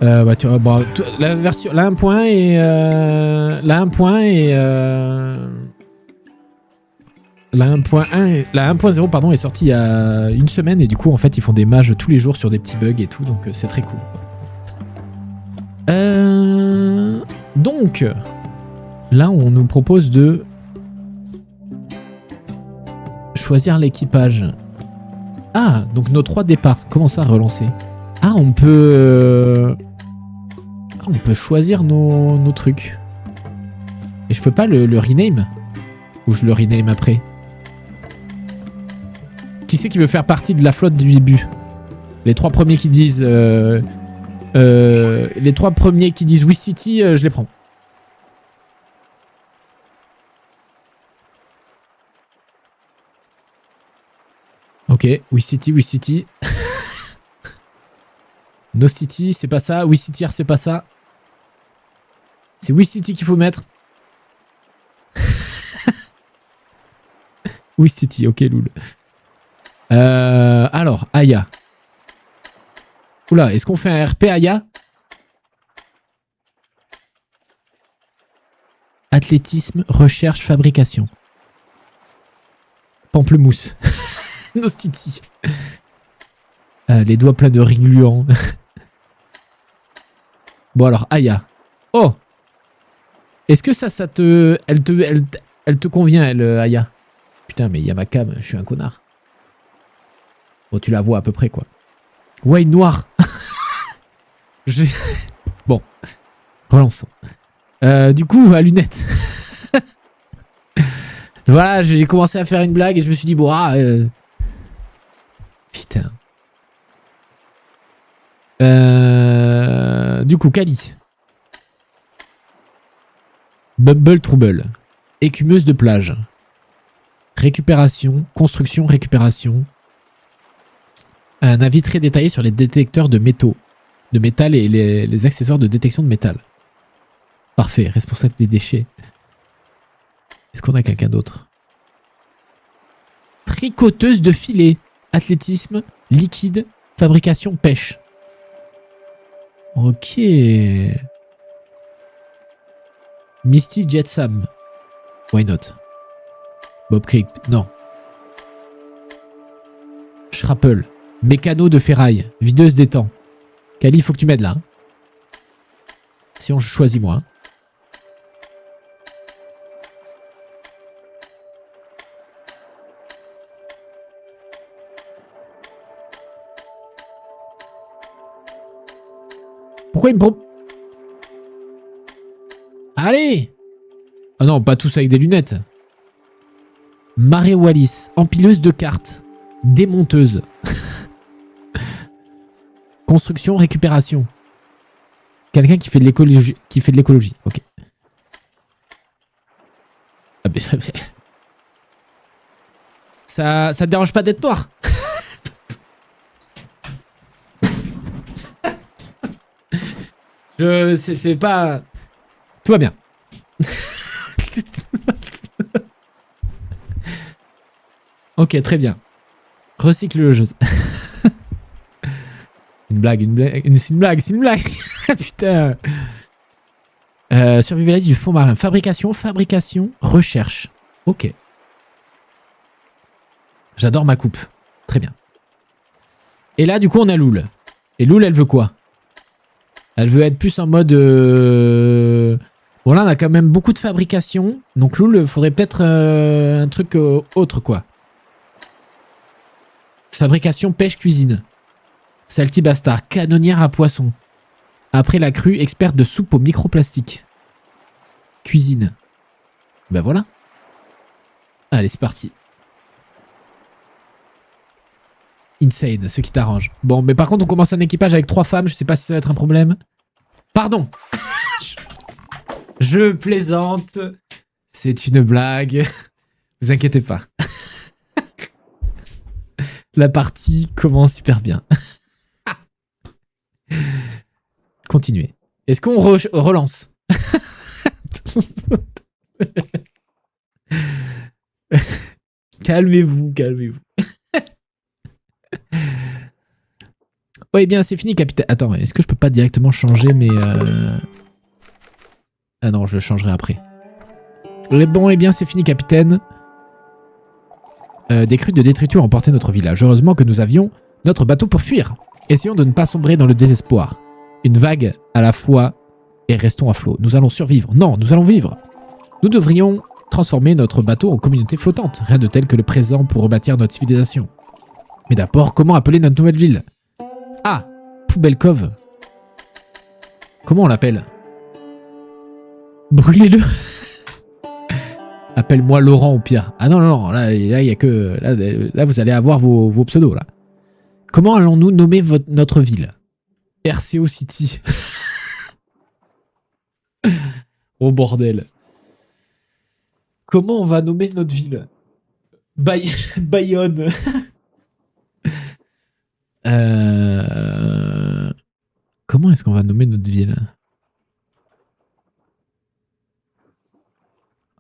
Bah, tu vois, bon, la version, la 1.1 et la 1.1 et la 1.1 la 1.0 pardon est sortie il y a une semaine et du coup en fait ils font des mages tous les jours sur des petits bugs et tout donc c'est très cool. Donc là on nous propose de choisir l'équipage. Ah donc nos 3 départs. Comment ça relancer? Ah on peut choisir nos trucs. Et je peux pas le rename? Ou je le rename après? Qui c'est qui veut faire partie de la flotte du début? Les 3 premiers qui disent... les 3 premiers qui disent Wiscity, je les prends. Ok, Wiscity. No City, c'est pas ça. Wiscity, c'est pas ça. C'est Wiscity qu'il faut mettre. Wiscity, ok, loul. Alors, Aya. Oula, est-ce qu'on fait un RP Aya? Athlétisme, recherche, fabrication. Pamplemousse. Nostiti. Les doigts pleins de riz gluants. Bon alors, Aya. Oh! Est-ce que ça te... Elle te convient, elle, Aya? Putain, mais il y a ma cam, je suis un connard. Bon, tu la vois à peu près, quoi. Ouais, noir. Bon. Relançons. Du coup, à lunettes. Voilà, j'ai commencé à faire une blague et je me suis dit, bon, putain. Du coup, Kali. Bumble Trouble. Écumeuse de plage. Récupération. Construction, récupération. Un avis très détaillé sur les détecteurs de métaux. De métal et les accessoires de détection de métal. Parfait. Responsable des déchets. Est-ce qu'on a quelqu'un d'autre? Tricoteuse de filets. Athlétisme. Liquide. Fabrication. Pêche. Ok. Misty Jetsam. Why not? Bob Creek. Non. Shrapple. Mécano de ferraille. Videuse d'étang. Kali, il faut que tu m'aides là. Hein. Sinon, je choisis moi. Hein. Pourquoi il me prend... Allez! Ah non, pas tous avec des lunettes. Marée Wallis. Empileuse de cartes. Démonteuse. Construction, récupération. Quelqu'un qui fait de l'écologie. Ok. Ah ben, ça te dérange pas d'être noir? C'est pas... Tout va bien. Ok, très bien. Recycleuse. Une blague. C'est une blague. Putain. Survivaliste du fond marin. Fabrication, recherche. Ok. J'adore ma coupe. Très bien. Et là, du coup, on a Loul. Et Loul, elle veut quoi? Elle veut être plus en mode... Bon, là, on a quand même beaucoup de fabrication. Donc, Loul, il faudrait peut-être un truc autre, quoi. Fabrication, pêche, cuisine. Salty Bastard, canonnière à poisson. Après la crue, experte de soupe au microplastique. Cuisine. Ben voilà. Allez, c'est parti. Insane, ce qui t'arrange. Bon, mais par contre, on commence un équipage avec 3 femmes. Je sais pas si ça va être un problème. Pardon. Je plaisante. C'est une blague. Vous inquiétez pas. La partie commence super bien. Continuez. Est-ce qu'on relance? Calmez-vous. Oh, eh bien, c'est fini, capitaine. Attends, est-ce que je peux pas directement changer mes... Ah non, je le changerai après. Mais bon, eh bien, c'est fini, capitaine. Des crues de détritus ont emporté notre village. Heureusement que nous avions notre bateau pour fuir. Essayons de ne pas sombrer dans le désespoir. Une vague à la fois et restons à flot. Nous allons survivre. Non, nous allons vivre. Nous devrions transformer notre bateau en communauté flottante. Rien de tel que le présent pour rebâtir notre civilisation. Mais d'abord, comment appeler notre nouvelle ville? Ah, Poubelle Cove. Comment on l'appelle? Brûlez-le. Appelle-moi Laurent au pire. Ah non, non, non, là, il y a que... Là, vous allez avoir vos pseudos, là. Comment allons-nous nommer notre ville? RCO City. Oh bordel. Comment on va nommer notre ville? Bayonne. Comment est-ce qu'on va nommer notre ville?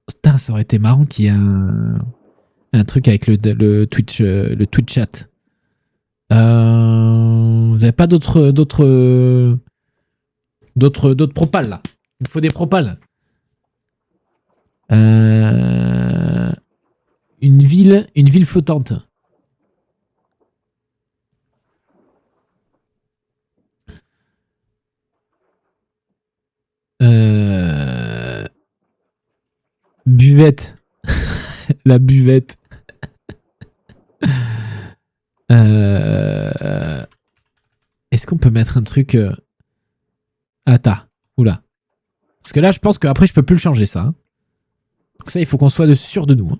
Putain, ça aurait été marrant qu'il y ait un truc avec le Twitch chat. Vous avez pas d'autres propals là? Il faut des propals. Une ville flottante. Buvette. La buvette. Est-ce qu'on peut mettre un truc... Attends. Oula. Parce que là, je pense qu'après, je peux plus le changer, ça. Hein. Donc ça, il faut qu'on soit sûr de nous. Hein.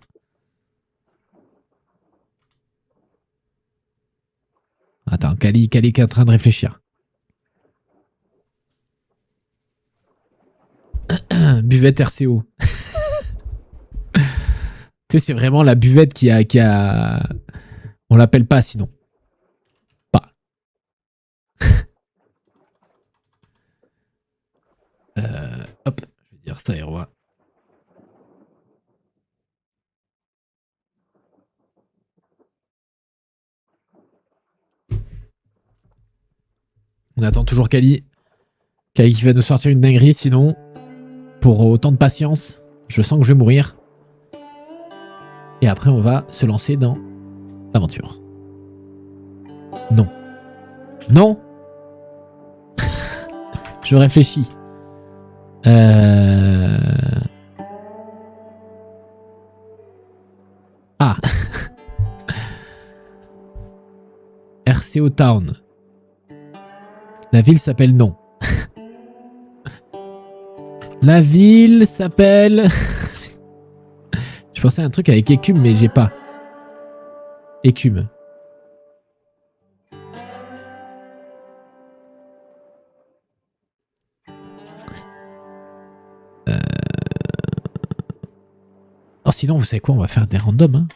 Attends, Kali est en train de réfléchir. Buvette RCO. Tu sais, c'est vraiment la buvette qui a... On l'appelle pas sinon. Pas. Hop, je vais dire ça et revoir. On attend toujours Kali. Kali qui va nous sortir une dinguerie sinon. Pour autant de patience, je sens que je vais mourir. Et après, on va se lancer dans l'aventure. Non. Non. Je réfléchis. Ah. RCO Town. La ville s'appelle non. La ville s'appelle... Je pensais à un truc avec écume, mais j'ai pas. Écume. Oh, sinon, vous savez quoi? On va faire des randoms. Hein.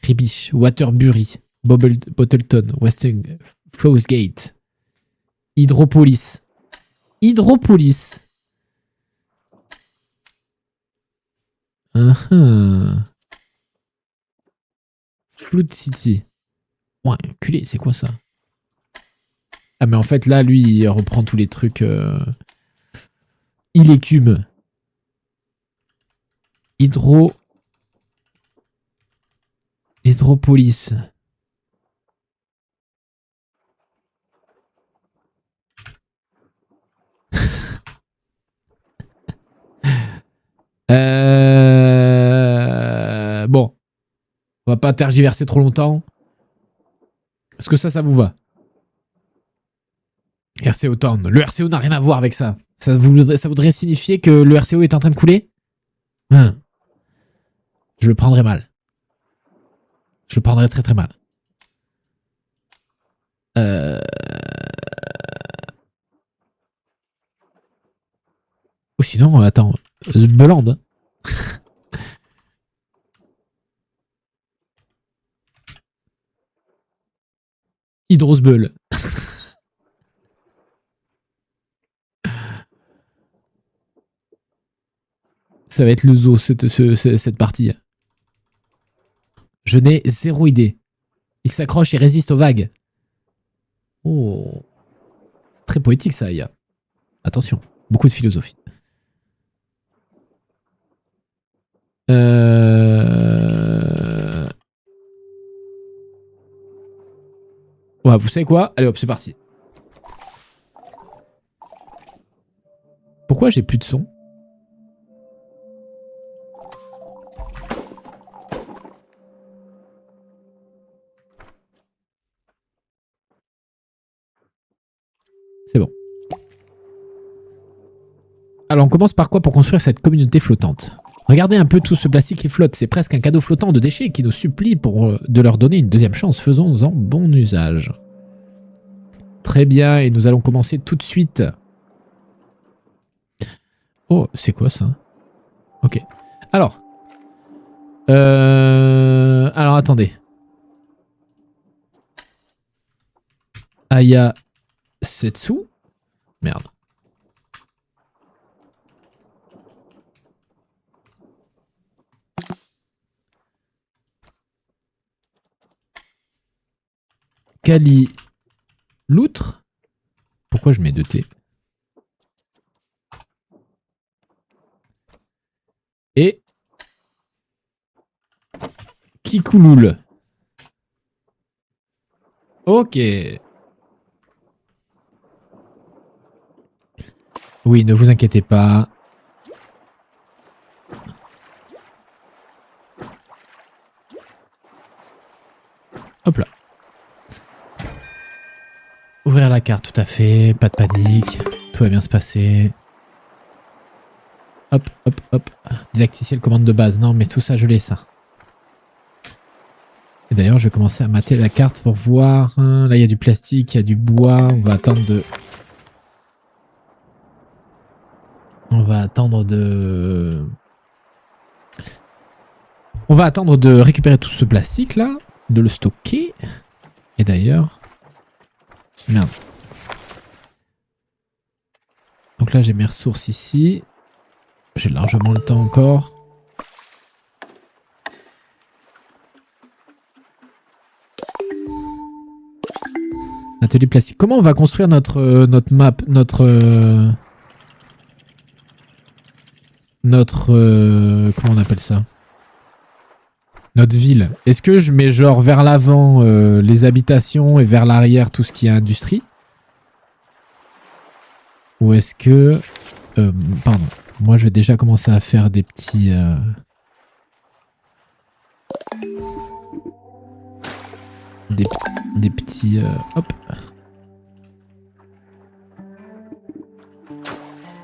Ribish, Waterbury, Bottleton, Western, Flowsgate, Hydropolis. Hydropolis. Flood City. Ouais, culé, c'est quoi ça? Ah, mais en fait, là, lui, il reprend tous les trucs. Il écume. Hydropolis. Bon. On va pas tergiverser trop longtemps. Est-ce que ça vous va? RCO Town. Le RCO n'a rien à voir avec ça. Ça voudrait signifier que le RCO est en train de couler? Je le prendrais mal. Je le prendrais très très mal. Ou sinon, attends. Beland. Hydrosbeul. Ça va être le zoo, cette partie. Je n'ai zéro idée. Il s'accroche et résiste aux vagues. Oh. C'est très poétique ça, Aya. Attention, beaucoup de philosophie. Ouais, vous savez quoi? Allez hop, c'est parti. Pourquoi j'ai plus de son? C'est bon. Alors on commence par quoi pour construire cette communauté flottante? Regardez un peu tout ce plastique qui flotte. C'est presque un cadeau flottant de déchets qui nous supplie de leur donner une deuxième chance. Faisons-en bon usage. Très bien, et nous allons commencer tout de suite. Oh, c'est quoi ça? Ok. Alors. Alors, attendez. Aya Setsu. Merde. Kali Loutre. Pourquoi je mets 2 T? Et Kikouloul. Ok. Oui, ne vous inquiétez pas. Hop là. Ouvrir la carte, tout à fait. Pas de panique. Tout va bien se passer. Hop, hop, hop. Didacticiel, commande de base. Non, mais tout ça, je l'ai, ça. Et d'ailleurs, je vais commencer à mater la carte pour voir. Là, il y a du plastique, il y a du bois. On va attendre de... On va attendre de récupérer tout ce plastique-là. De le stocker. Et d'ailleurs... Merde. Donc là, j'ai mes ressources ici. J'ai largement le temps encore. Atelier plastique. Comment on va construire notre map, comment on appelle ça? Notre ville. Est-ce que je mets genre vers l'avant les habitations et vers l'arrière tout ce qui est industrie? Ou est-ce que... pardon. Moi, je vais déjà commencer à faire des petits... Des petits... hop.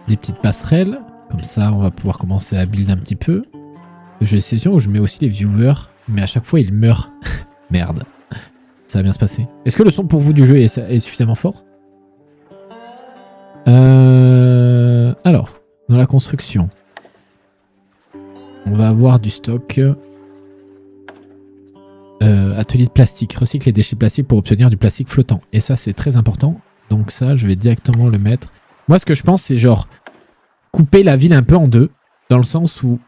Des petites passerelles. Comme ça, on va pouvoir commencer à build un petit peu. J'ai une session où je mets aussi les viewers, mais à chaque fois, ils meurent. Merde. Ça va bien se passer. Est-ce que le son pour vous du jeu est suffisamment fort? Alors, dans la construction, on va avoir du stock. Atelier de plastique. Recycle les déchets plastiques pour obtenir du plastique flottant. Et ça, c'est très important. Donc ça, je vais directement le mettre. Moi, ce que je pense, c'est genre couper la ville un peu en deux. Dans le sens où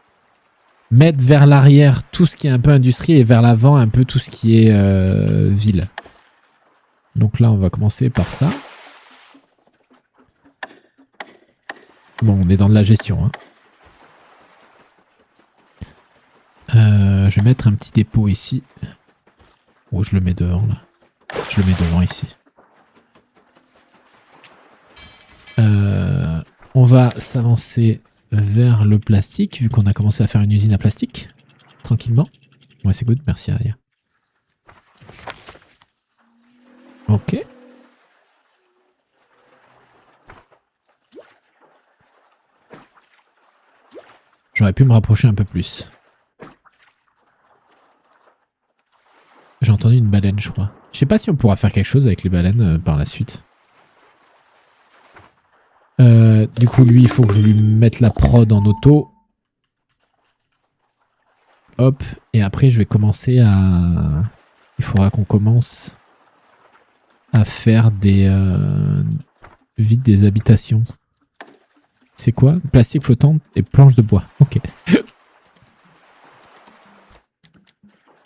mettre vers l'arrière tout ce qui est un peu industrie et vers l'avant un peu tout ce qui est ville. Donc là, on va commencer par ça. Bon, on est dans de la gestion. Je vais mettre un petit dépôt ici. Oh, je le mets devant là. Je le mets devant ici. On va s'avancer vers le plastique, vu qu'on a commencé à faire une usine à plastique. Tranquillement. Ouais, c'est good. Merci, Aria. Ok. J'aurais pu me rapprocher un peu plus. J'ai entendu une baleine, je crois. Je sais pas si on pourra faire quelque chose avec les baleines par la suite. Du coup, lui, il faut que je lui mette la prod en auto. Hop. Et après, je vais commencer à... Il faudra qu'on commence à faire des... vite des habitations. C'est quoi? Plastique flottant et planches de bois. Ok.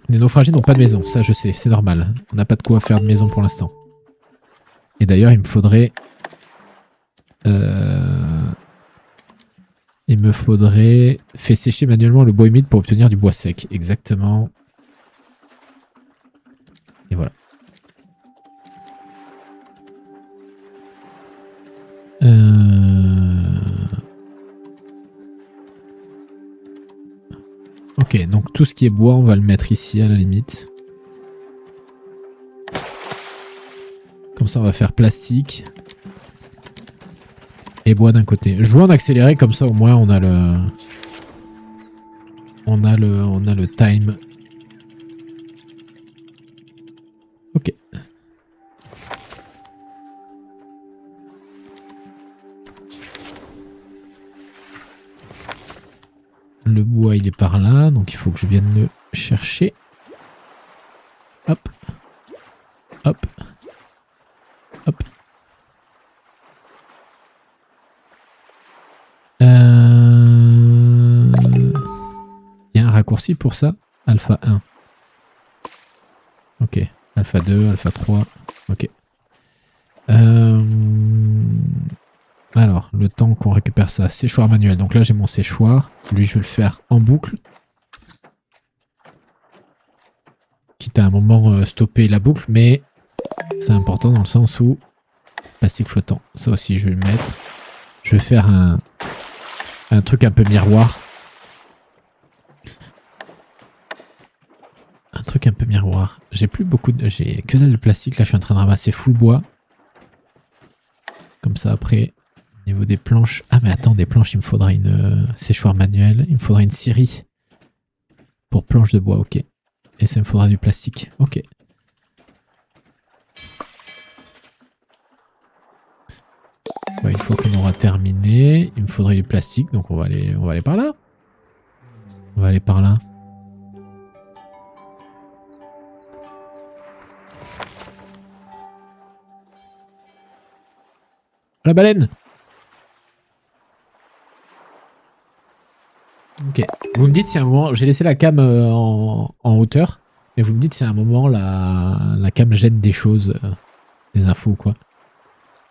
Les naufragés n'ont pas de maison. Ça, je sais. C'est normal. On n'a pas de quoi faire de maison pour l'instant. Et d'ailleurs, il me faudrait... fait sécher manuellement le bois humide pour obtenir du bois sec. Exactement. Et voilà. Ok, donc tout ce qui est bois, on va le mettre ici à la limite. Comme ça, on va faire plastique. Et bois d'un côté. Je joue en accéléré, comme ça au moins on a le... On a le time. Ok. Le bois il est par là, donc il faut que je vienne le chercher. Hop. Hop. Hop. Il y a un raccourci pour ça. Alpha 1. Ok. Alpha 2, Alpha 3. Ok. Alors, le temps qu'on récupère ça. Séchoir manuel. Donc là, j'ai mon séchoir. Lui, je vais le faire en boucle. Quitte à un moment stopper la boucle. Mais c'est important dans le sens où... Plastique flottant. Ça aussi, je vais le mettre. Je vais faire un truc un peu miroir. Un truc un peu miroir. J'ai plus beaucoup de... J'ai que dalle de plastique. Là, je suis en train de ramasser full bois. Comme ça, après, au niveau des planches... Ah, mais attends, des planches, il me faudra une séchoir manuelle. Il me faudra une scierie. Pour planches de bois, ok. Et ça me faudra du plastique, ok. Bah, une fois qu'on aura terminé, il me faudrait du plastique. Donc, on va aller par là. On va aller par là. La baleine. Ok. Vous me dites si à un moment... J'ai laissé la cam en hauteur. Mais vous me dites si à un moment la cam gêne des choses. Des infos ou quoi.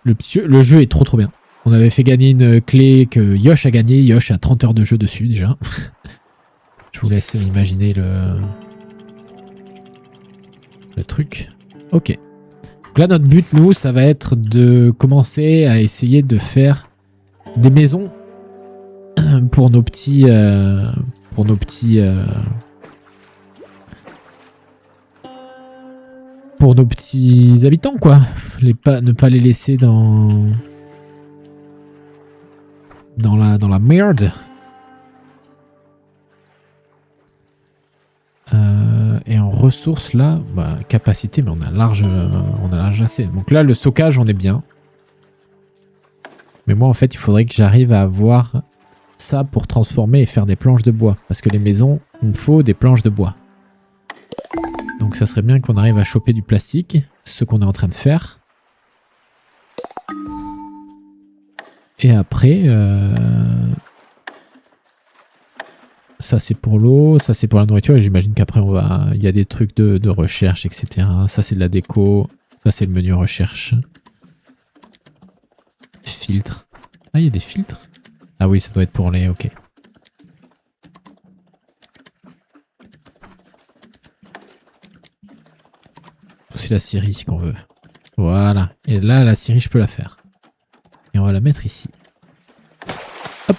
Le jeu est trop bien. On avait fait gagner une clé que Yosh a gagné. Yosh a 30 heures de jeu dessus déjà. Je vous laisse imaginer le truc. Ok. Donc là, notre but, nous, ça va être de commencer à essayer de faire des maisons pour nos petits... pour nos petits habitants, quoi. Ne pas les laisser dans la merde. Et en ressources, là, bah, capacité, mais on a large assez. Donc là, le stockage, on est bien. Mais moi, en fait, il faudrait que j'arrive à avoir ça pour transformer et faire des planches de bois. Parce que les maisons, il me faut des planches de bois. Donc ça serait bien qu'on arrive à choper du plastique, ce qu'on est en train de faire. Et après, ça c'est pour l'eau, ça c'est pour la nourriture, et j'imagine qu'après il y a des trucs de recherche, etc. Ça c'est de la déco, ça c'est le menu recherche. Filtre. Ah, il y a des filtres. Ah oui, ça doit être pour les... Ok. C'est la scierie qu'on veut. Voilà. Et là, la scierie, je peux la faire. Et on va la mettre ici. Hop.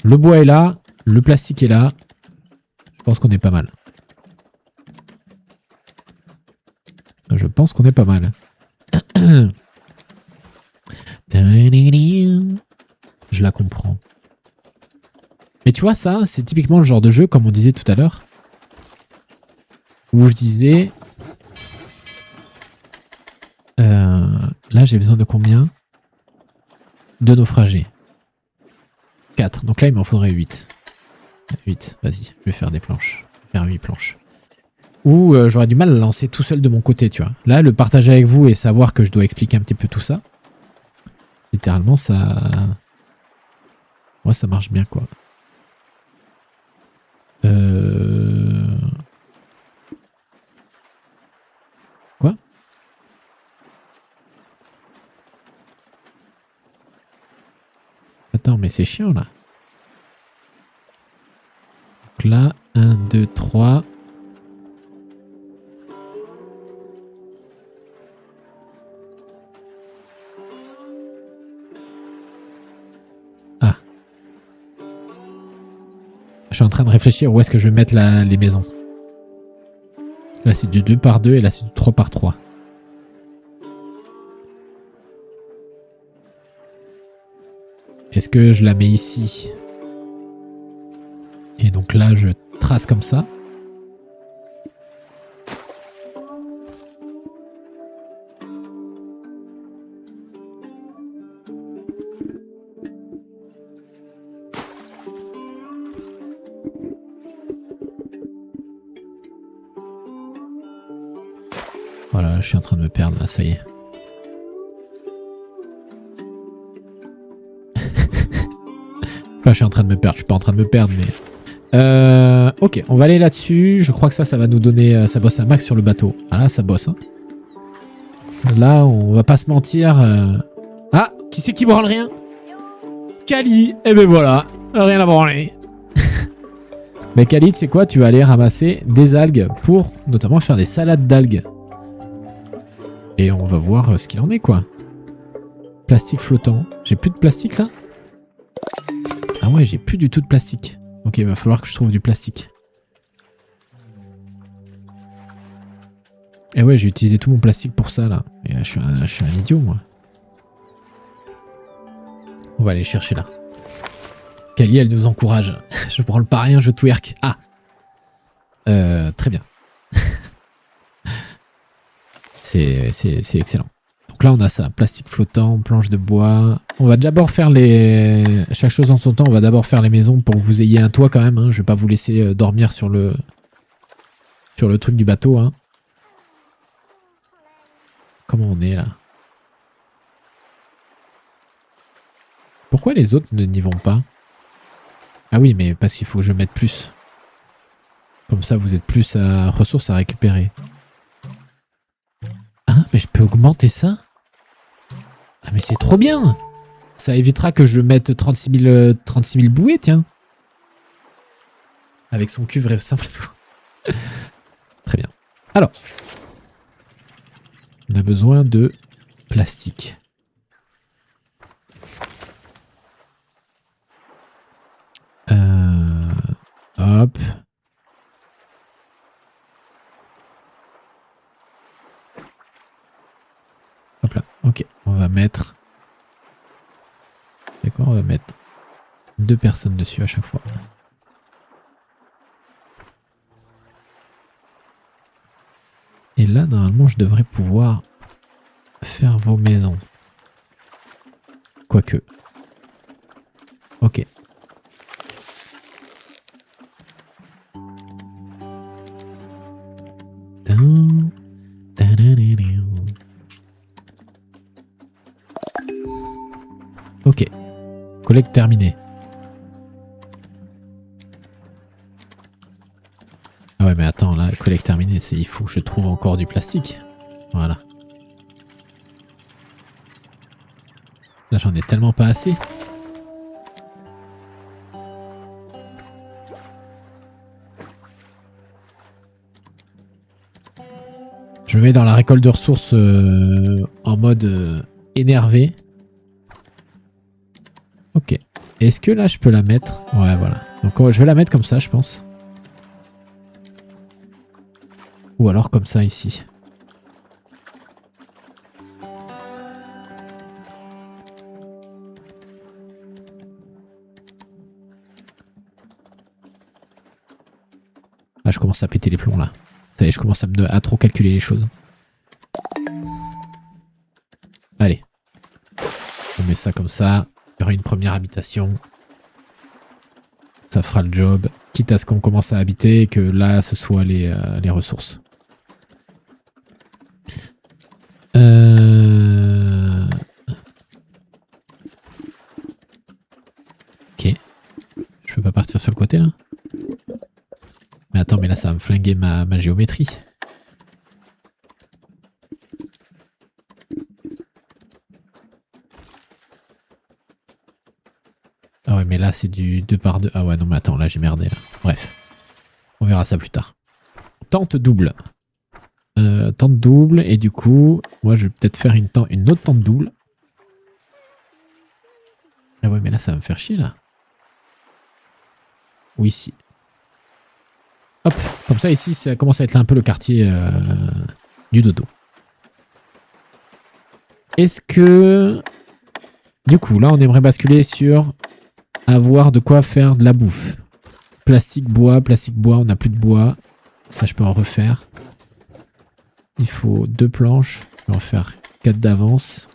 Le bois est là. Le plastique est là. Je pense qu'on est pas mal. Je pense qu'on est pas mal. Je la comprends. Mais tu vois, ça, c'est typiquement le genre de jeu, comme on disait tout à l'heure, où je disais... là, j'ai besoin de combien? 2 naufragés. 4. Donc là, il m'en faudrait 8. 8, vas-y, je vais faire des planches. Je vais faire 8 planches. Ou j'aurais du mal à lancer tout seul de mon côté, tu vois. Là, le partager avec vous et savoir que je dois expliquer un petit peu tout ça, littéralement, ça... Moi, ça marche bien, quoi. Quoi? Attends, mais c'est chiant là. Donc là, 1, 2, 3. Ah. Je suis en train de réfléchir où est-ce que je vais mettre les maisons. Là, c'est du 2 par 2 et là, c'est du 3 par 3. Est-ce que je la mets ici? Et donc là, je trace comme ça. Voilà, je suis en train de me perdre là, ça y est. Enfin, je suis en train de me perdre, je suis pas en train de me perdre, mais... ok, on va aller là-dessus. Je crois que ça va nous donner... ça bosse un max sur le bateau. Ah là, ça bosse. Hein. Là, on va pas se mentir. Ah, qui c'est qui branle rien? Kali. Et ben voilà, rien à branler. Mais Kali, tu sais quoi? Tu vas aller ramasser des algues pour notamment faire des salades d'algues. Et on va voir ce qu'il en est, quoi. Plastique flottant. J'ai plus de plastique, là? Ah ouais, j'ai plus du tout de plastique. Ok, il va falloir que je trouve du plastique. Et ouais, j'ai utilisé tout mon plastique pour ça, là. Et je suis un idiot, moi. On va aller chercher là. Kali, elle nous encourage. Je branle pas rien, je twerk. Ah. Très bien. C'est excellent. Donc là, on a ça. Plastique flottant, planche de bois. On va d'abord faire les... Chaque chose en son temps, on va d'abord faire les maisons pour que vous ayez un toit quand même. Hein. Je vais pas vous laisser dormir sur le truc du bateau. Hein. Comment on est là? Pourquoi les autres n'y vont pas? Ah oui, mais parce qu'il faut que je mette plus. Comme ça, vous êtes plus à ressources à récupérer. Ah, mais je peux augmenter ça? Ah, mais c'est trop bien! Ça évitera que je mette 36 000 bouées, tiens. Avec son cuivre, simplement. Très bien. Alors. On a besoin de plastique. Hop. Hop là. Ok. On va mettre... C'est quoi? On va mettre 2 personnes dessus à chaque fois. Et là, normalement, je devrais pouvoir faire vos maisons. Quoique. Ok. Ok. Collecte terminée. Ah ouais, mais attends, là, collecte terminée, il faut que je trouve encore du plastique. Voilà. Là, j'en ai tellement pas assez. Je me mets dans la récolte de ressources en mode énervé. Ok. Est-ce que là, je peux la mettre? Ouais, voilà. Donc, je vais la mettre comme ça, je pense. Ou alors comme ça, ici. Ah, je commence à péter les plombs, là. Ça y est, je commence à trop calculer les choses. Allez. On met ça comme ça. Il y aura une première habitation. Ça fera le job. Quitte à ce qu'on commence à habiter et que là, ce soit les ressources. Ok. Je peux pas partir sur le côté, là? Mais attends, mais là, ça va me flinguer ma géométrie. ouais, mais là, c'est du 2 par 2. Ah ouais, non, mais attends, là, j'ai merdé. Là. Bref. On verra ça plus tard. Tente double. Tente double. Et du coup, moi, je vais peut-être faire une autre tente double. Ah ouais, mais là, ça va me faire chier, là. Ou ici. Hop. Comme ça, ici, ça commence à être un peu le quartier du dodo. Est-ce que... Du coup, là, on aimerait basculer sur avoir de quoi faire de la bouffe. Plastique, bois, on n'a plus de bois. Ça, je peux en refaire. Il faut 2 planches. Je vais en faire 4 d'avance.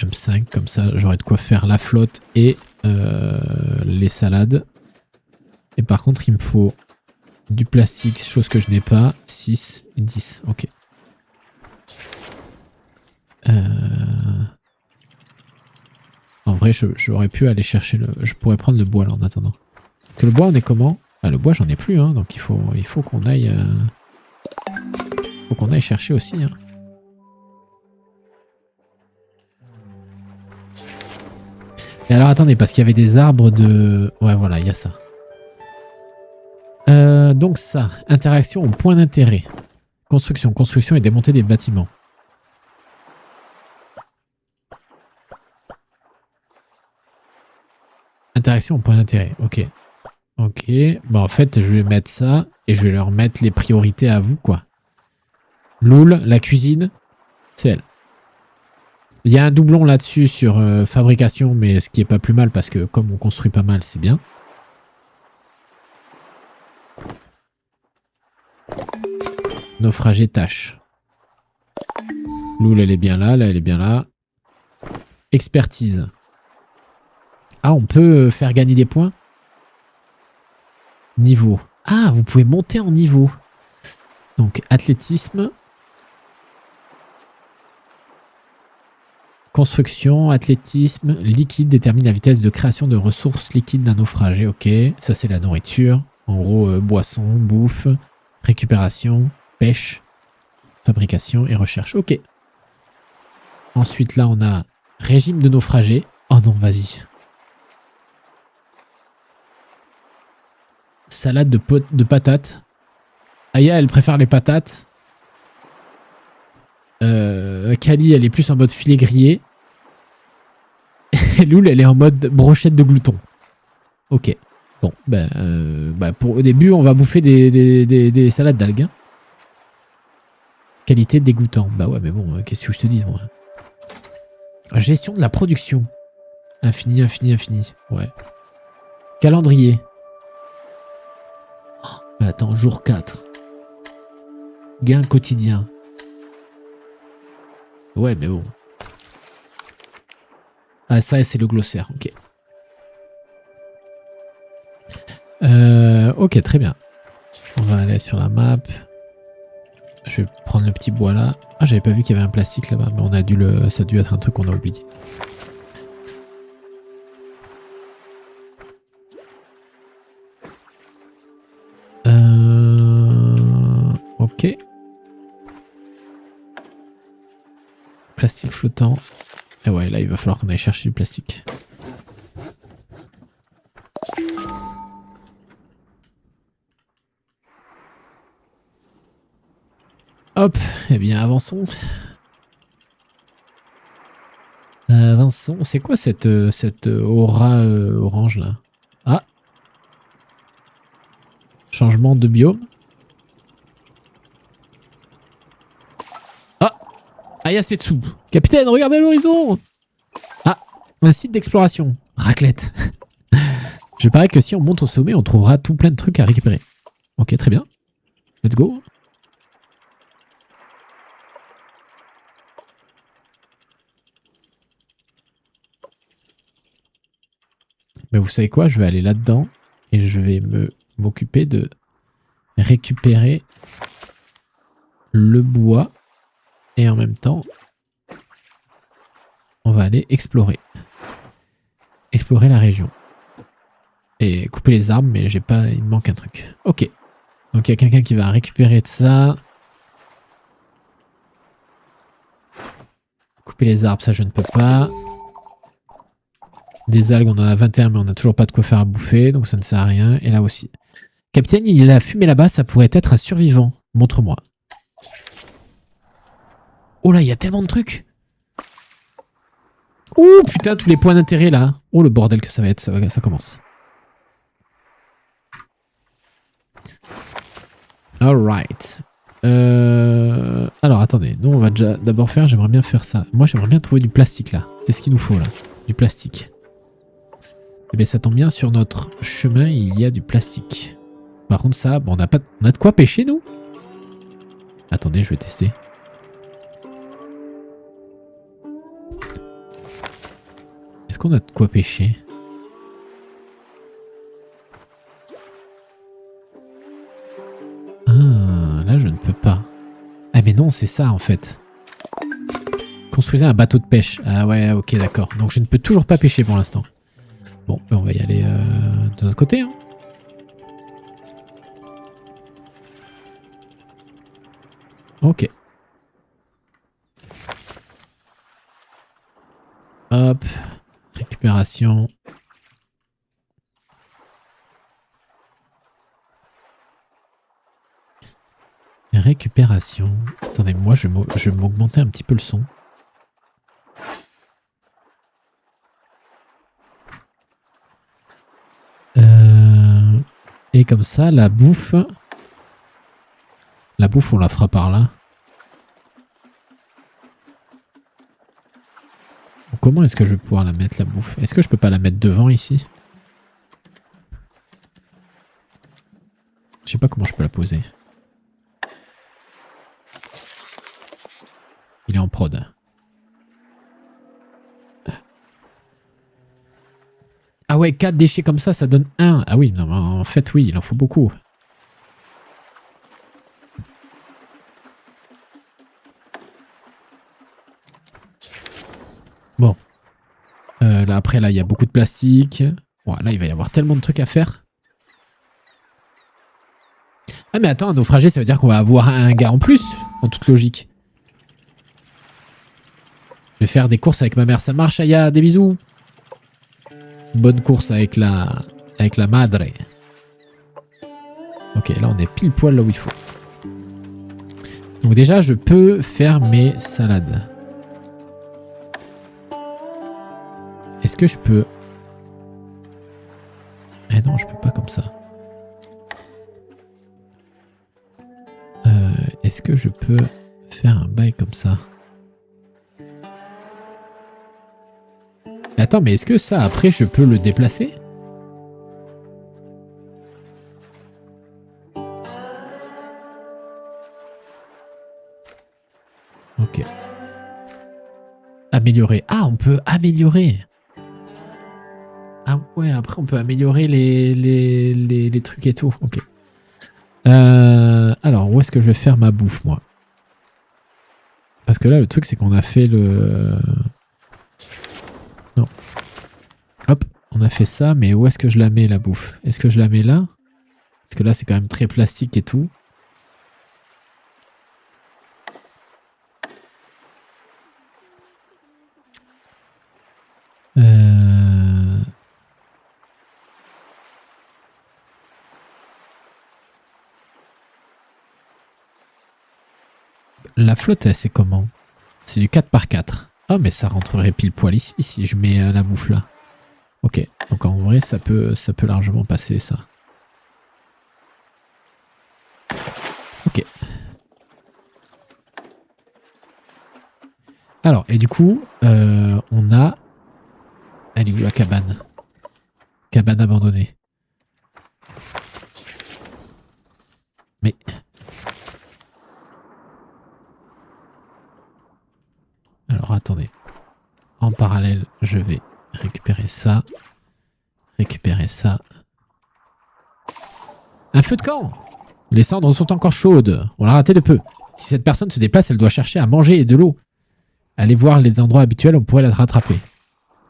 M5, comme ça, j'aurai de quoi faire la flotte et les salades. Et par contre, il me faut du plastique, chose que je n'ai pas. 6 et 10, ok. En vrai, j'aurais pu aller chercher le... Je pourrais prendre le bois là en attendant. Que le bois, on est comment? Ah, le bois, j'en ai plus, hein, donc il faut qu'on aille... Faut qu'on aille chercher aussi, hein. Et alors, attendez, parce qu'il y avait des arbres de... Ouais, voilà, il y a ça. Donc ça, interaction au point d'intérêt. Construction et démonter des bâtiments. Interaction au point d'intérêt, ok. Ok, bon en fait je vais mettre ça et je vais leur mettre les priorités à vous quoi. Loul, la cuisine, c'est elle. Il y a un doublon là-dessus sur fabrication, mais ce qui est pas plus mal parce que comme on construit pas mal, c'est bien. Naufragé tâche. Loul elle est bien là, elle est bien là. Expertise. Ah, on peut faire gagner des points. Niveau. Ah, vous pouvez monter en niveau. Donc, athlétisme. Construction, athlétisme, liquide détermine la vitesse de création de ressources liquides d'un naufragé. Ok, ça c'est la nourriture. En gros, boisson, bouffe, récupération, pêche, fabrication et recherche. Ok. Ensuite, là, on a régime de naufragé. Oh non, vas-y. Salade de patates. Aya, elle préfère les patates. Kali, elle est plus en mode filet grillé. Et Loul, elle est en mode brochette de glouton. Ok. Bon, pour au début, on va bouffer des salades d'algues. Hein. Qualité dégoûtant. Bah ouais, mais bon, qu'est-ce que je te dis, moi. Gestion de la production. Infini. Ouais. Calendrier. Oh, attends, jour 4. Gain quotidien. Ouais, mais bon. Ah, ça, c'est le glossaire, ok. Ok, très bien. On va aller sur la map. Je vais prendre le petit bois là. Ah, j'avais pas vu qu'il y avait un plastique là-bas, mais on a dû ça a dû être un truc qu'on a oublié. Ok. Plastique flottant. Et ouais, là, il va falloir qu'on aille chercher du plastique. Hop, eh bien, avançons. Avançons. C'est quoi cette aura orange là? Ah. Changement de biome. Ah. Ayasetsu. Capitaine, regardez à l'horizon. Ah. Un site d'exploration. Raclette. Je parie que si on monte au sommet, on trouvera tout plein de trucs à récupérer. Ok, très bien. Let's go. Mais vous savez quoi? Je vais aller là-dedans et je vais m'occuper de récupérer le bois. Et en même temps, on va aller explorer. Explorer la région. Et couper les arbres, mais j'ai pas. Il me manque un truc. Ok. Donc il y a quelqu'un qui va récupérer de ça. Couper les arbres, ça je ne peux pas. Des algues, on en a 21, mais on n'a toujours pas de quoi faire à bouffer, donc ça ne sert à rien. Et là aussi. Capitaine, il a fumé là-bas, ça pourrait être un survivant. Montre-moi. Oh là, il y a tellement de trucs. Ouh, putain, tous les points d'intérêt là. Oh, le bordel que ça va être, ça commence. Alright. Alors, attendez. Nous, on va déjà d'abord faire... J'aimerais bien faire ça. Moi, j'aimerais bien trouver du plastique là. C'est ce qu'il nous faut là. Du plastique. Eh bien, ça tombe bien, sur notre chemin, il y a du plastique. Par contre, ça, bon, on a de quoi pêcher, nous? Attendez, je vais tester. Est-ce qu'on a de quoi pêcher? Ah, là, je ne peux pas. Ah, mais non, c'est ça, en fait. Construisez un bateau de pêche. Ah ouais, ok, d'accord. Donc, je ne peux toujours pas pêcher pour l'instant. Bon, on va y aller de notre côté, hein. Ok. Hop. Récupération. Récupération. Attendez, moi, je vais m'augmenter un petit peu le son. Et comme ça, la bouffe... La bouffe, on la fera par là. Comment est-ce que je vais pouvoir la mettre, la bouffe? Est-ce que je peux pas la mettre devant, ici? Je sais pas comment je peux la poser. Il est en prod. Ah ouais, 4 déchets comme ça donne 1. Ah oui, non, en fait, oui, il en faut beaucoup. Bon. Là, après, là, il y a beaucoup de plastique. Bon, là, il va y avoir tellement de trucs à faire. Ah, mais attends, un naufragé, ça veut dire qu'on va avoir un gars en plus, en toute logique. Je vais faire des courses avec ma mère. Ça marche, Aya? Des bisous. Bonne course avec la madre. Ok, là, on est pile poil là où il faut. Donc déjà, je peux faire mes salades. Est-ce que je peux... Eh non, je peux pas comme ça. Est-ce que je peux faire un bail comme ça? Attends, mais est-ce que ça, après, je peux le déplacer? Ok. Améliorer. Ah, on peut améliorer. Ah ouais, après, on peut améliorer les trucs et tout. Ok. Alors, où est-ce que je vais faire ma bouffe, moi? Parce que là, le truc, c'est qu'on a fait le... Non. Hop, on a fait ça, mais où est-ce que je la mets, la bouffe? Est-ce que je la mets là? Parce que là, c'est quand même très plastique et tout. La flotte, c'est comment? C'est du 4x4. Ah, mais ça rentrerait pile poil ici si je mets la bouffe là. Ok, donc en vrai, ça peut largement passer, ça. Ok. Alors, et du coup, on a... Elle est où la cabane? Cabane abandonnée. Mais... Alors, attendez. En parallèle, je vais récupérer ça. Récupérer ça. Un feu de camp! Les cendres sont encore chaudes. On l'a raté de peu. Si cette personne se déplace, elle doit chercher à manger et de l'eau. Aller voir les endroits habituels, on pourrait la rattraper.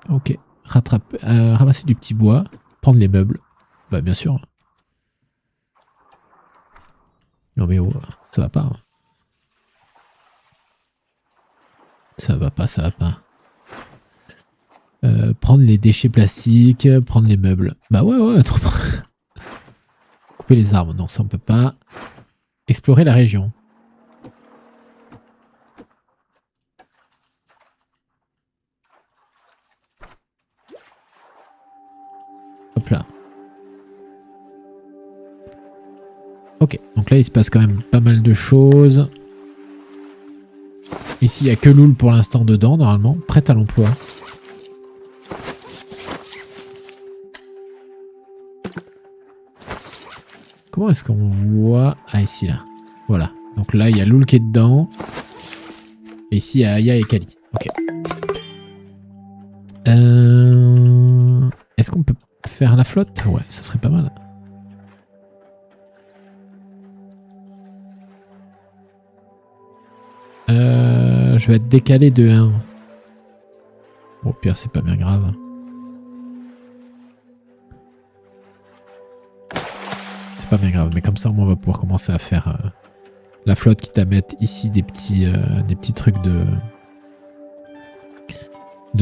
Ok. Ramasser du petit bois. Prendre les meubles. Bah, bien sûr. Non mais oh, ça va pas. Hein. Ça va pas, ça va pas. Prendre les déchets plastiques, prendre les meubles. Bah ouais, ouais. Non. Couper les arbres. Non, ça on peut pas. Explorer la région. Hop là. Ok, donc là il se passe quand même pas mal de choses. Ici il n'y a que Loul pour l'instant dedans normalement, prête à l'emploi. Comment est-ce qu'on voit... Ah ici là, voilà. Donc là il y a Loul qui est dedans. Et ici il y a Aya et Kali. Ok. Est-ce qu'on peut faire la flotte? Ouais, ça serait pas mal. Je vais être décalé de 1. Bon, au pire, c'est pas bien grave. C'est pas bien grave, mais comme ça, au moins, on va pouvoir commencer à faire la flotte, quitte à mettre ici des petits trucs de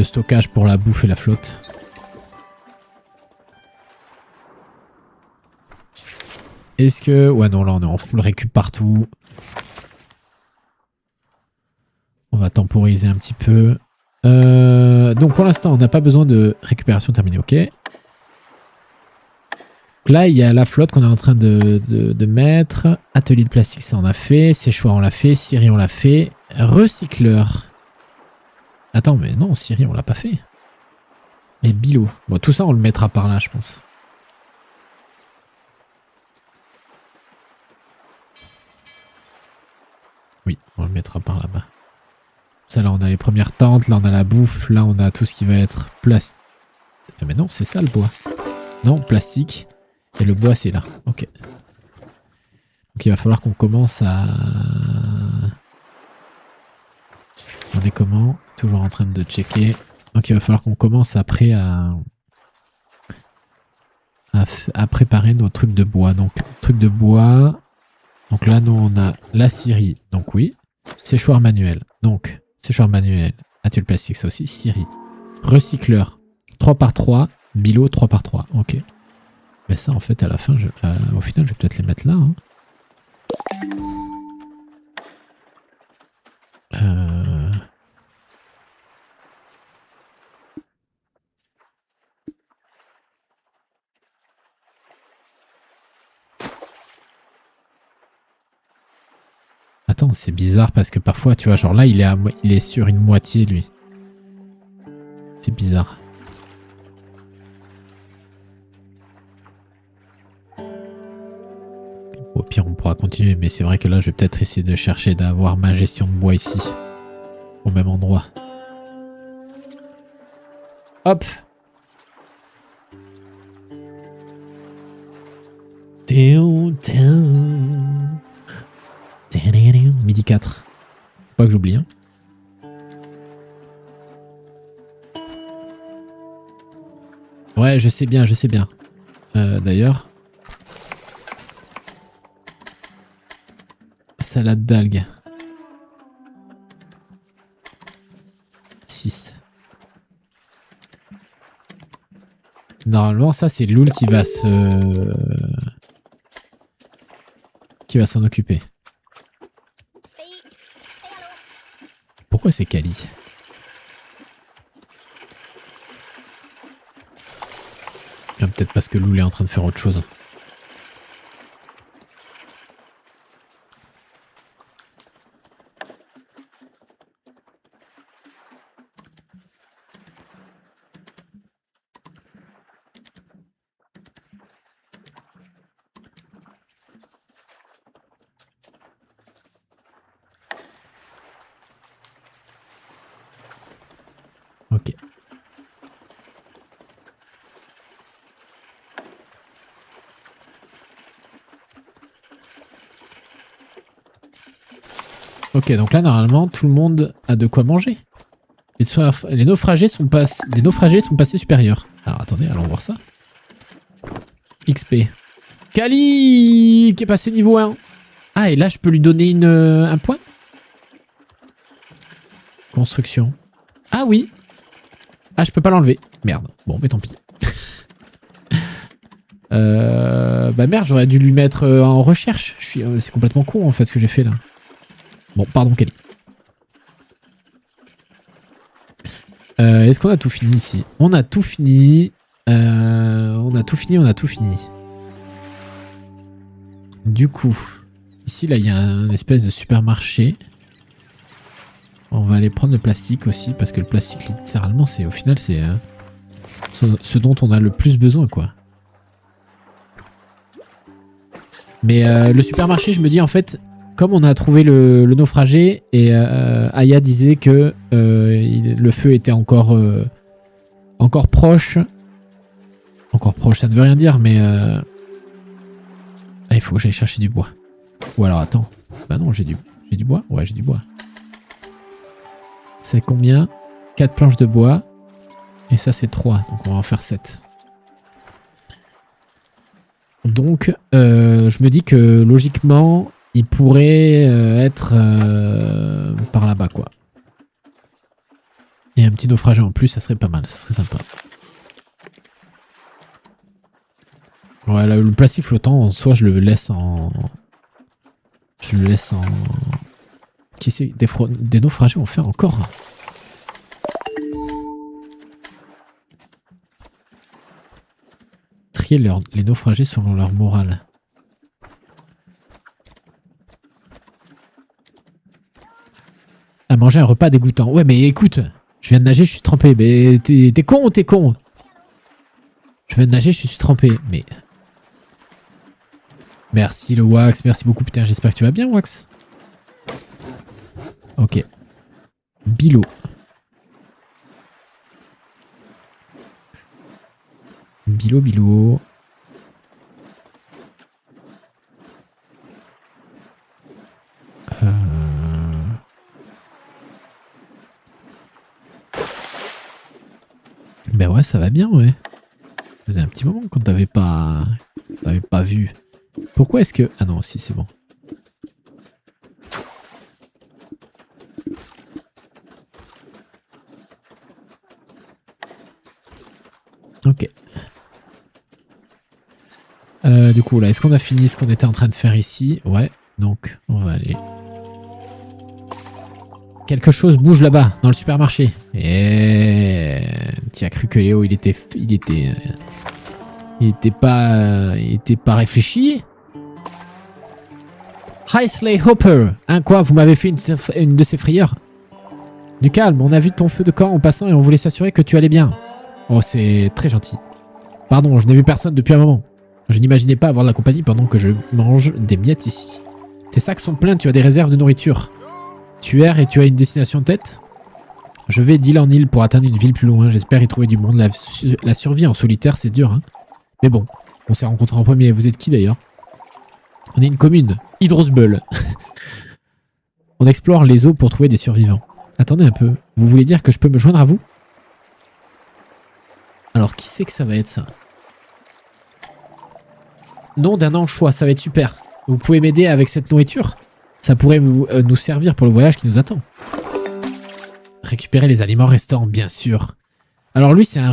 stockage pour la bouffe et la flotte. Est-ce que... Ouais, non, là, on est en full récup partout. On va temporiser un petit peu. Donc pour l'instant, on n'a pas besoin de récupération terminée, ok. Là, il y a la flotte qu'on est en train de mettre. Atelier de plastique, ça on a fait. Séchoir, on l'a fait. Scierie, on l'a fait. Recycleur. Attends, mais non, Scierie, on l'a pas fait. Et Bilo. Bon, tout ça, on le mettra par là, je pense. Oui, on le mettra par là-bas. Ça, là, on a les premières tentes. Là, on a la bouffe. Là, on a tout ce qui va être plastique. Ah, mais non, c'est ça, le bois. Non, plastique. Et le bois, c'est là. Ok. Donc, il va falloir qu'on commence à... On est comment? Toujours en train de checker. Donc, il va falloir qu'on commence après à préparer nos trucs de bois. Donc, trucs de bois. Donc là, nous, on a la scierie. Donc, oui. Séchoir manuel. Donc, séchoir manuel. Atelier plastique, ça aussi. Scierie. Recycleur. 3x3. Bilo, 3x3. Ok. Mais ça, en fait, à la fin, au final, je vais peut-être les mettre là. Hein. Attends, c'est bizarre parce que parfois, tu vois, genre là, il est sur une moitié, lui. C'est bizarre. Au pire, on pourra continuer, mais c'est vrai que là, je vais peut-être essayer de chercher d'avoir ma gestion de bois ici. Au même endroit. Hop! Midi 4. Faut pas que j'oublie. Hein. Ouais, je sais bien, je sais bien. D'ailleurs. Salade d'algues. 6. Normalement, ça, c'est Loul qui va s'en occuper. Pourquoi c'est Kali? Peut-être parce que Loul est en train de faire autre chose. Ok. Ok, donc là, normalement, tout le monde a de quoi manger. Les naufragés sont passés supérieurs. Alors, attendez, allons voir ça. XP. Kali qui est passé niveau 1. Ah, et là, je peux lui donner un point? Construction. Ah oui. Ah, je peux pas l'enlever. Merde. Bon, mais tant pis. Bah merde, j'aurais dû lui mettre en recherche. C'est complètement con en fait ce que j'ai fait là. Bon, pardon Kelly. Est-ce qu'on a tout fini ici? On a tout fini. On a tout fini. Du coup, ici là il y a un espèce de supermarché. On va aller prendre le plastique aussi parce que le plastique littéralement c'est au final c'est ce dont on a le plus besoin quoi. Mais le supermarché, je me dis en fait, comme on a trouvé le naufragé et Aya disait que le feu était encore proche. Encore proche, ça ne veut rien dire, mais il faut que j'aille chercher du bois. Ou alors attends, bah non, j'ai du bois. Ouais, j'ai du bois. C'est combien? 4 planches de bois. Et ça c'est 3, donc on va en faire 7. Donc, je me dis que logiquement, il pourrait être par là-bas, quoi. Et un petit naufragé en plus, ça serait pas mal, ça serait sympa. Ouais, là, le plastique flottant, en soi, je le laisse en... Qui c'est? Des naufragés, on fait encore. Trier les naufragés selon leur morale. À manger un repas dégoûtant. Ouais, mais écoute, je viens de nager, je suis trempé. Mais t'es con ou t'es con? Je viens de nager, je suis trempé. Mais... Merci le Wax, merci beaucoup. Putain, j'espère que tu vas bien, Wax. Ok. Bilo. Bilo. Ben ouais, ça va bien, ouais. Ça faisait un petit moment qu'on t'avait pas vu. Pourquoi est-ce que... Ah non, si, c'est bon. Ok. Du coup, là, est-ce qu'on a fini ce qu'on était en train de faire ici? Ouais, donc on va aller... Quelque chose bouge là-bas, dans le supermarché. Et tu as cru que Léo, il était pas réfléchi. Heisley Hopper. Hein, quoi, vous m'avez fait une de ces frayeurs? Du calme, on a vu ton feu de camp en passant et on voulait s'assurer que tu allais bien. Oh, c'est très gentil. Pardon, je n'ai vu personne depuis un moment. Je n'imaginais pas avoir de la compagnie pendant que je mange des miettes ici. Tes sacs sont pleins, tu as des réserves de nourriture. Tu erres et tu as une destination en tête? Je vais d'île en île pour atteindre une ville plus loin. J'espère y trouver du monde. La survie en solitaire, c'est dur, hein. Mais bon, on s'est rencontrés en premier. Vous êtes qui d'ailleurs? On est une commune, Hydrosbull. On explore les eaux pour trouver des survivants. Attendez un peu. Vous voulez dire que je peux me joindre à vous? Alors, qui c'est que ça va être ça? Nom d'un anchois, ça va être super. Vous pouvez m'aider avec cette nourriture? Ça pourrait nous servir pour le voyage qui nous attend. Récupérer les aliments restants, bien sûr. Alors lui, c'est un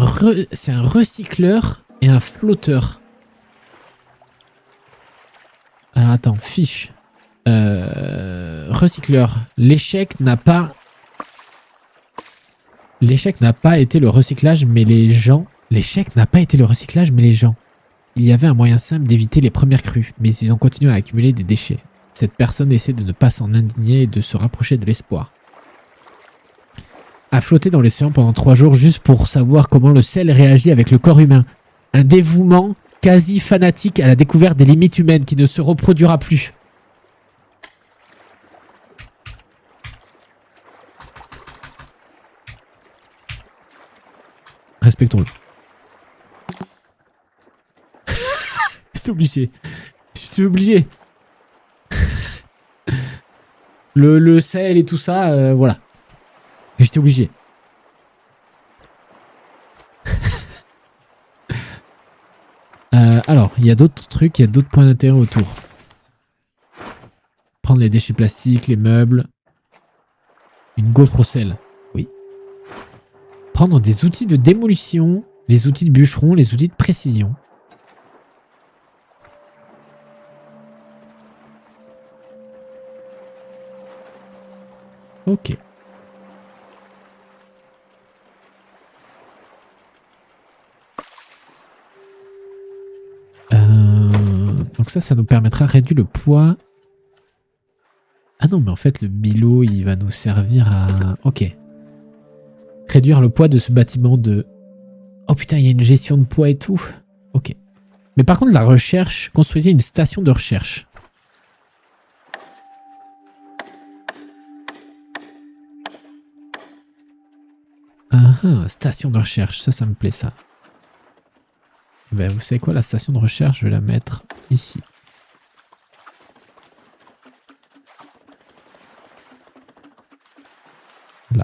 recycleur et un flotteur. Alors attends, fiche. Recycleur. L'échec n'a pas été le recyclage, mais les gens... L'échec n'a pas été le recyclage, mais les gens. Il y avait un moyen simple d'éviter les premières crues, mais ils ont continué à accumuler des déchets. Cette personne essaie de ne pas s'en indigner et de se rapprocher de l'espoir. A flotter dans l'océan pendant 3 jours juste pour savoir comment le sel réagit avec le corps humain. Un dévouement quasi fanatique à la découverte des limites humaines qui ne se reproduira plus. Respectons-le. C'est obligé. Je suis obligé. le sel et tout ça, voilà. Et j'étais obligé. Alors, il y a d'autres trucs, il y a d'autres points d'intérêt autour. Prendre les déchets plastiques, les meubles. Une gaufre au sel. Oui. Prendre des outils de démolition, les outils de bûcheron, les outils de précision. Ok. Donc ça nous permettra de réduire le poids. Ah non, mais en fait, le bilot, il va nous servir à... Ok. Réduire le poids de ce bâtiment de... Oh putain, il y a une gestion de poids et tout. Ok. Mais par contre, la recherche, construisez une station de recherche. Station de recherche, ça me plaît ça. Ben, vous savez quoi, la station de recherche, je vais la mettre ici. Là.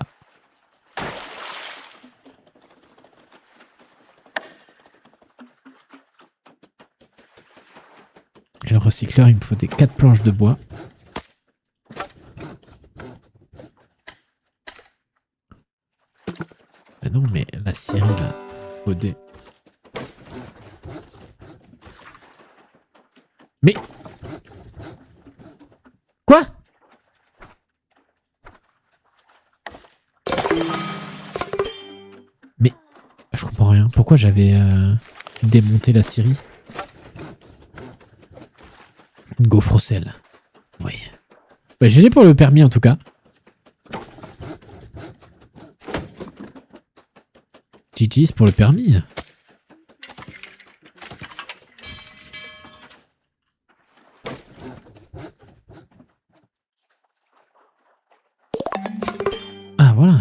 Et le recycleur, il me faut des 4 planches de bois. Ah non, mais la scierie, là, faut des... Mais... Quoi? Mais... Je comprends rien. Pourquoi j'avais démonté la scierie? Une gaufre au sel. Oui. Bah, GG pour le permis en tout cas. GG's pour le permis. Ah voilà.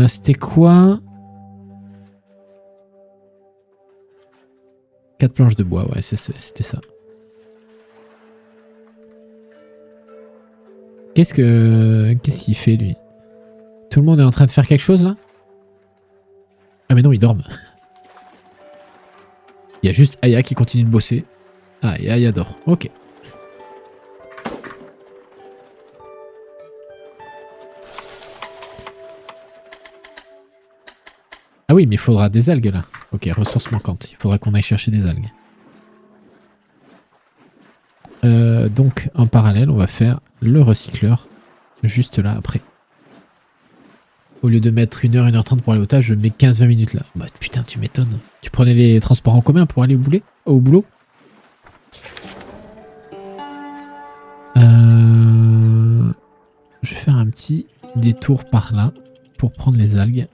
C'était quoi? 4 planches de bois, ouais, c'était ça. Qu'est-ce qu'il fait lui? Tout le monde est en train de faire quelque chose là? Ah mais non, ils dorment. Il y a juste Aya qui continue de bosser. Ah, et Aya dort. Ok. Ah oui, mais il faudra des algues là. Ok, ressources manquantes. Il faudra qu'on aille chercher des algues. Donc, en parallèle, on va faire le recycleur juste là après. Au lieu de mettre 1h, 1h30 pour aller au taf, je mets 15-20 minutes là. Bah putain, tu m'étonnes. Tu prenais les transports en commun pour aller au boulot? Je vais faire un petit détour par là pour prendre les algues.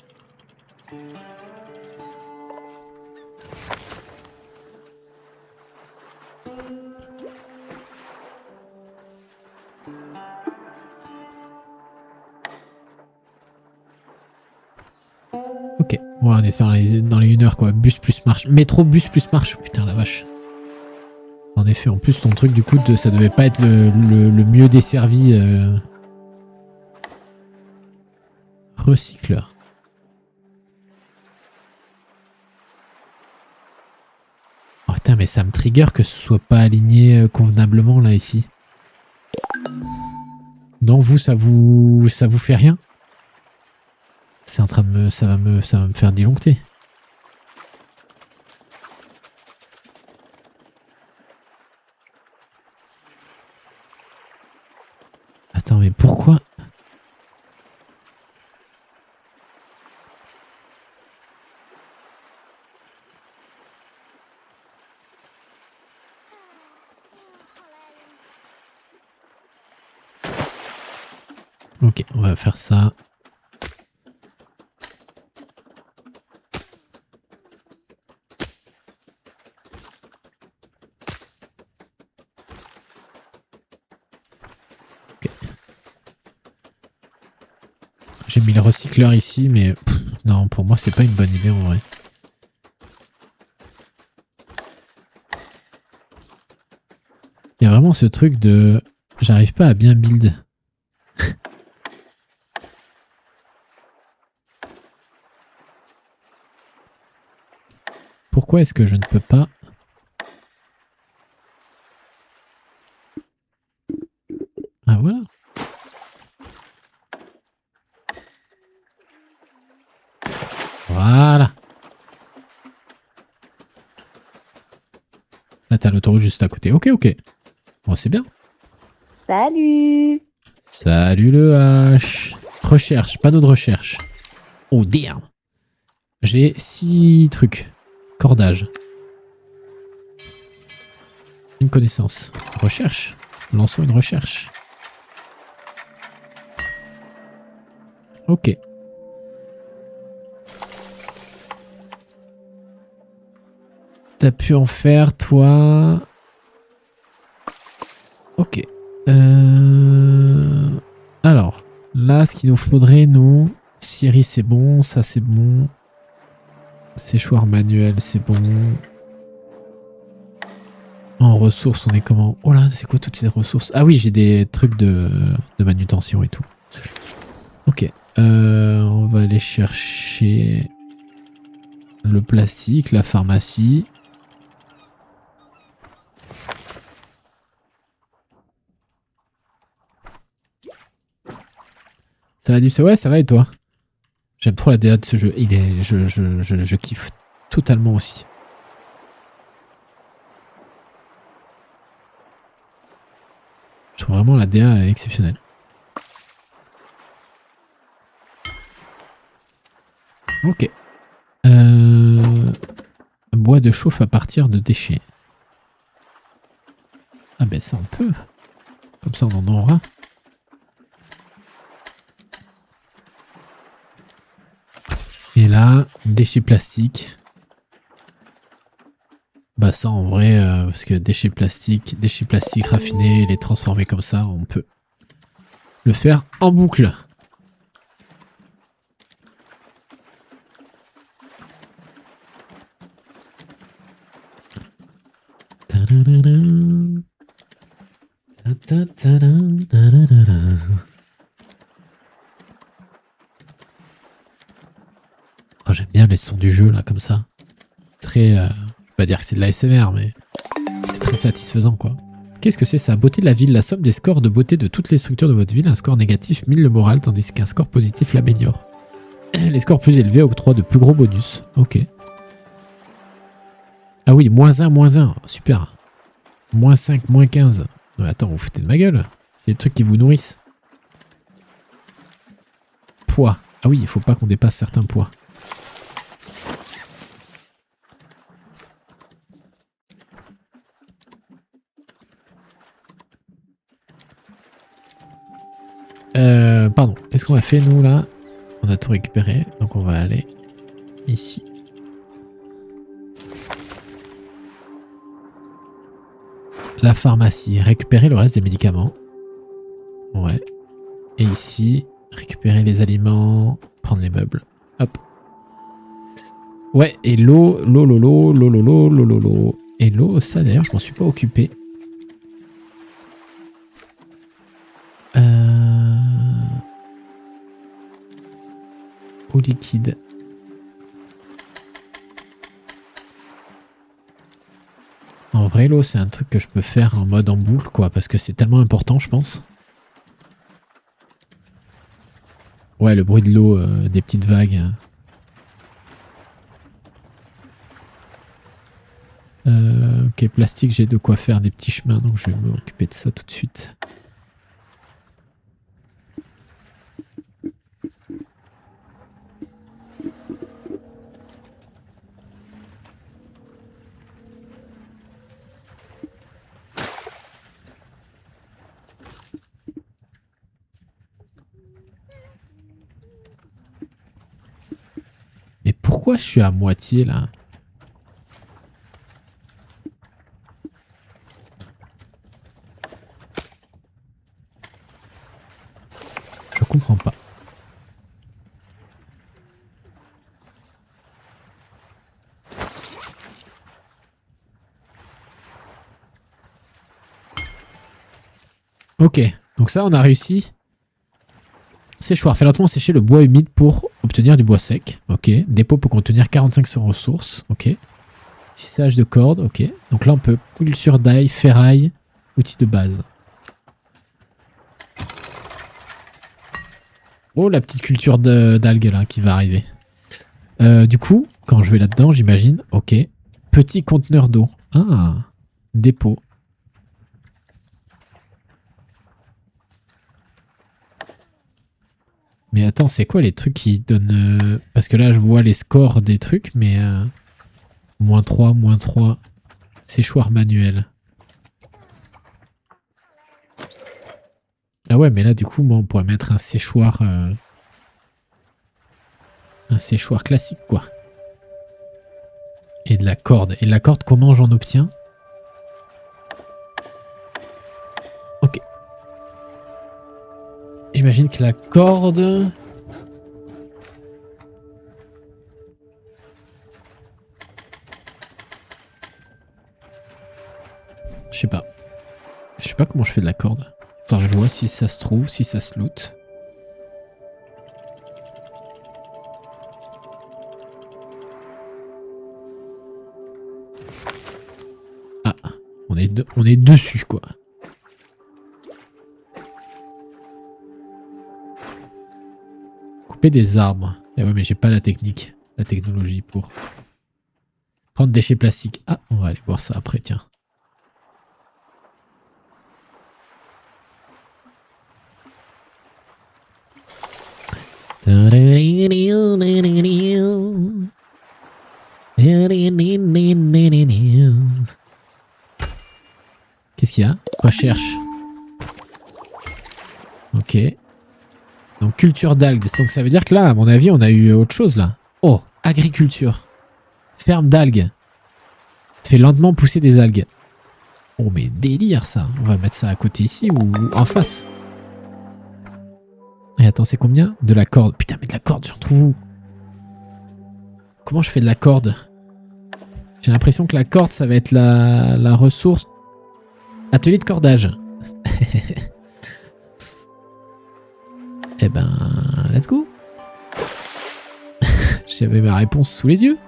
Ok, ouais, on est dans les 1h quoi. Bus plus marche. Métro, bus plus marche. Putain la vache. En effet, en plus ton truc du coup, ça devait pas être le mieux desservi. Recycleur. Oh putain, mais ça me trigger que ce soit pas aligné convenablement là ici. Non, vous, ça vous fait rien? C'est en train de me, ça va me faire disjoncter. Attends, mais pourquoi? Ok, on va faire ça. Okay. J'ai mis le recycleur ici, mais non, pour moi, c'est pas une bonne idée en vrai. Il y a vraiment ce truc de... J'arrive pas à bien build. Pourquoi est-ce que je ne peux pas... Ah voilà. Voilà. Là, t'as l'autoroute juste à côté. Ok, ok. Bon, c'est bien. Salut. Salut le H. Recherche, panneau de recherche. Oh, damn. J'ai 6 trucs. Cordage. Une connaissance. Recherche. Lançons une recherche. Ok. T'as pu en faire, toi. Ok. Alors, là, ce qu'il nous faudrait, nous... Siri, c'est bon. Ça, c'est bon. Séchoir manuel, c'est bon. En ressources, on est comment? Oh là, c'est quoi toutes ces ressources? Ah oui, j'ai des trucs de manutention et tout. Ok. On va aller chercher le plastique, la pharmacie. Ça va, Dips? Ouais, ça va et toi? J'aime trop la DA de ce jeu. Je kiffe totalement aussi. Je trouve vraiment la DA exceptionnelle. Ok. Bois de chauffe à partir de déchets. Ah ben ça on peut. Comme ça on en aura. Et là, déchets plastiques. Bah ça en vrai, parce que déchets plastiques raffinés, les transformer comme ça, on peut le faire en boucle. Oh, j'aime bien les sons du jeu là comme ça. Très, je vais pas dire que c'est de la SMR, mais c'est très satisfaisant quoi. Qu'est-ce que c'est ça? Beauté de la ville, la somme des scores de beauté de toutes les structures de votre ville. Un score négatif mine le moral, tandis qu'un score positif l'améliore. Les scores plus élevés octroient de plus gros bonus. Ok. Ah oui, -1, super. -5, -15. Ouais, attends, vous foutez de ma gueule. C'est des trucs qui vous nourrissent. Poids. Ah oui, il faut pas qu'on dépasse certains poids. Pardon, qu'est-ce qu'on a fait nous là? On a tout récupéré, donc on va aller ici. La pharmacie, récupérer le reste des médicaments. Ouais. Et ici, récupérer les aliments, prendre les meubles. Hop. Ouais, et l'eau. Et l'eau, ça d'ailleurs, je m'en suis pas occupé. Eau liquide. En vrai, l'eau, c'est un truc que je peux faire en mode en boucle, quoi, parce que c'est tellement important, je pense. Ouais, le bruit de l'eau, des petites vagues. Ok, plastique, j'ai de quoi faire des petits chemins, donc je vais m'occuper de ça tout de suite. Mais pourquoi je suis à moitié là? Je comprends pas. Ok, donc ça on a réussi. Séchoir, fait lentement sécher le bois humide pour obtenir du bois sec. Ok, dépôt peut contenir 45 ressources. Ok, tissage de cordes. Ok, donc là on peut culture d'ail, ferraille, outils de base. Oh la petite culture d'algues là qui va arriver. Du coup, quand je vais là-dedans, j'imagine, ok. Petit conteneur d'eau. Ah, dépôt. Mais attends, c'est quoi les trucs qui donnent... Parce que là, je vois les scores des trucs, mais... -3, -3. Séchoir manuel. Ah ouais, mais là, du coup, moi, on pourrait mettre un séchoir... un séchoir classique, quoi. Et de la corde. Et la corde, comment j'en obtiens? Ok. J'imagine que la corde... Je sais pas. Je sais pas comment je fais de la corde. Faudrait que je vois si ça se trouve, si ça se loot. Ah, on est dessus, quoi. Couper des arbres. Eh ouais, mais j'ai pas la technique, la technologie pour prendre déchets plastiques. Ah, on va aller voir ça après, tiens. Qu'est-ce qu'il y a? Recherche. Ok. Donc culture d'algues. Donc ça veut dire que là, à mon avis, on a eu autre chose là. Oh, agriculture. Ferme d'algues. Fait lentement pousser des algues. Oh mais délire ça. On va mettre ça à côté ici ou en face. Et attends, c'est combien? De la corde. Putain, mais de la corde, j'en trouve où? Comment je fais de la corde? J'ai l'impression que la corde, ça va être la ressource. Atelier de cordage. Eh ben, let's go. J'avais ma réponse sous les yeux.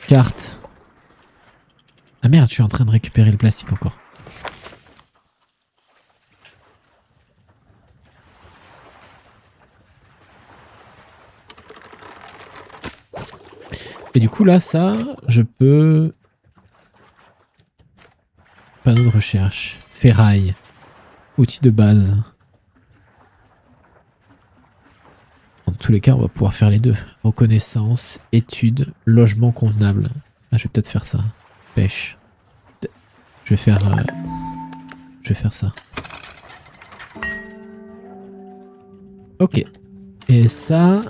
Carte. Ah merde, je suis en train de récupérer le plastique encore. Et du coup là, ça, je peux... Panneau de recherche. Ferraille. Outil de base. Dans tous les cas, on va pouvoir faire les deux. Reconnaissance, études, logement convenable. Ah, je vais peut-être faire ça. Pêche. Je vais faire ça. Ok. Et ça...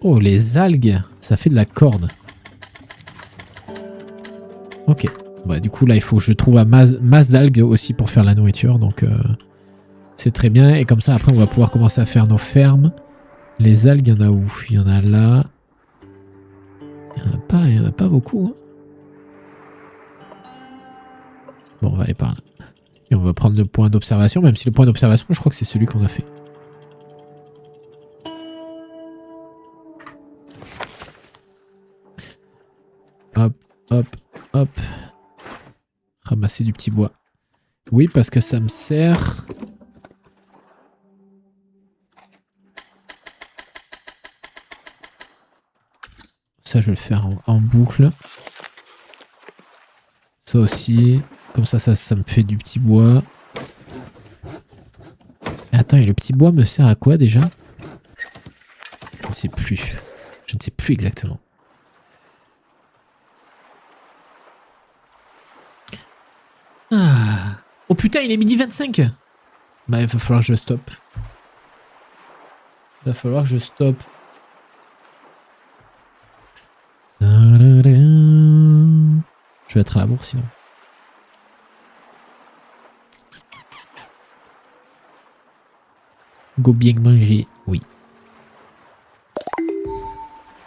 Oh, les algues. Ça fait de la corde. Ok. Bah, du coup, là, il faut que je trouve un masse d'algues aussi pour faire la nourriture. Donc, c'est très bien. Et comme ça, après, on va pouvoir commencer à faire nos fermes. Les algues, il y en a où? Il y en a là. Il y en a pas beaucoup. Hein. Bon, on va aller par là. Et on va prendre le point d'observation, même si le point d'observation, je crois que c'est celui qu'on a fait. Hop, hop, hop. Ramasser du petit bois. Oui, parce que ça me sert... Ça, je vais le faire en boucle. Ça aussi. Comme ça me fait du petit bois. Attends, et le petit bois me sert à quoi déjà? Je ne sais plus. Je ne sais plus exactement. Ah. Oh putain, il est midi 25. Bah, il va falloir que je stoppe. Il va falloir que je stoppe. Je vais être à la bourse sinon. Go bien manger, oui.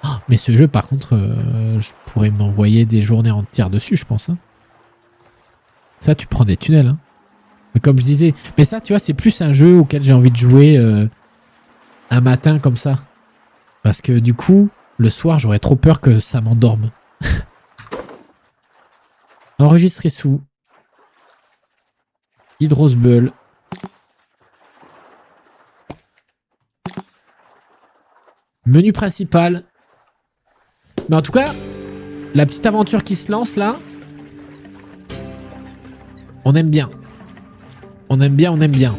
Oh, mais ce jeu, par contre, je pourrais m'envoyer des journées entières dessus, je pense. Hein. Ça, tu prends des tunnels. Hein. Mais comme je disais, mais ça, tu vois, c'est plus un jeu auquel j'ai envie de jouer un matin comme ça. Parce que du coup, le soir, j'aurais trop peur que ça m'endorme. Enregistrer sous Hydrosbull. Menu principal. Mais en tout cas, la petite aventure qui se lance là, on aime bien. On aime bien, on aime bien.